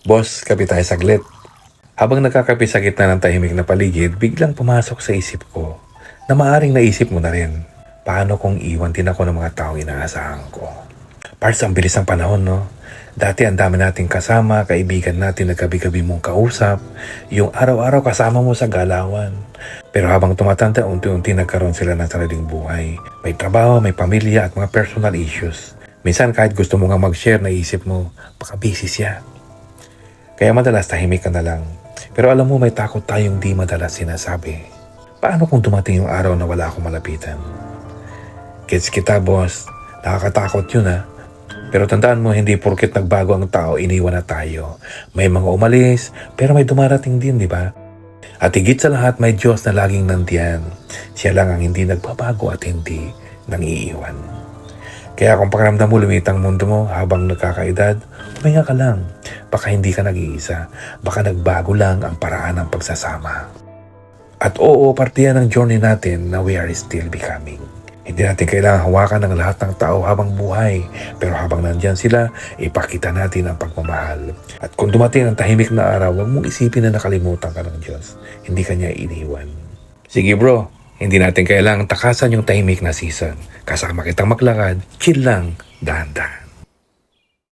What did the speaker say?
Boss, kape tayo saglit. Habang nagkakape sa gitna ng tahimik na paligid, biglang pumasok sa isip ko na maaring naisip mo na rin. Paano kung iwan din ako ng mga taong inaasahan ko? Pars, ang bilis ng panahon, no? Dati ang dami nating kasama, kaibigan natin na gabi-gabi mong kausap, yung araw-araw kasama mo sa galawan. Pero habang tumatanda, unti-unti nagkaroon sila ng sariling buhay. May trabaho, may pamilya at mga personal issues. Minsan kahit gusto mo nga mag-share, naisip mo, baka busy siya. Kaya madalas tahimik ka na lang. Pero alam mo, may takot tayong di madalas sinasabi. Paano kung dumating yung araw na wala akong malapitan? Gets kita, boss. Nakakatakot yun, ha? Pero tandaan mo, hindi porket nagbago ang tao, iniwan na tayo. May mga umalis, pero may dumarating din, di ba? At higit sa lahat, may Diyos na laging nandiyan. Siya lang ang hindi nagbabago at hindi nangiiwan. Kaya kung pakiramdam mo lumitang mundo mo habang nagkakaedad, huminga ka lang. Baka hindi ka nag-iisa. Baka nagbago lang ang paraan ng pagsasama. At oo, parte yan ng journey natin na we are still becoming. Hindi natin kailangan hawakan ng lahat ng tao habang buhay. Pero habang nandyan sila, ipakita natin ang pagmamahal. At kung dumating ang tahimik na araw, huwag mong isipin na nakalimutan ka ng Diyos. Hindi ka niya iniwan. Sige bro, hindi natin kailangang takasan yung tahimik na season. Kasama kitang maglakad, chill lang, dahan-dahan.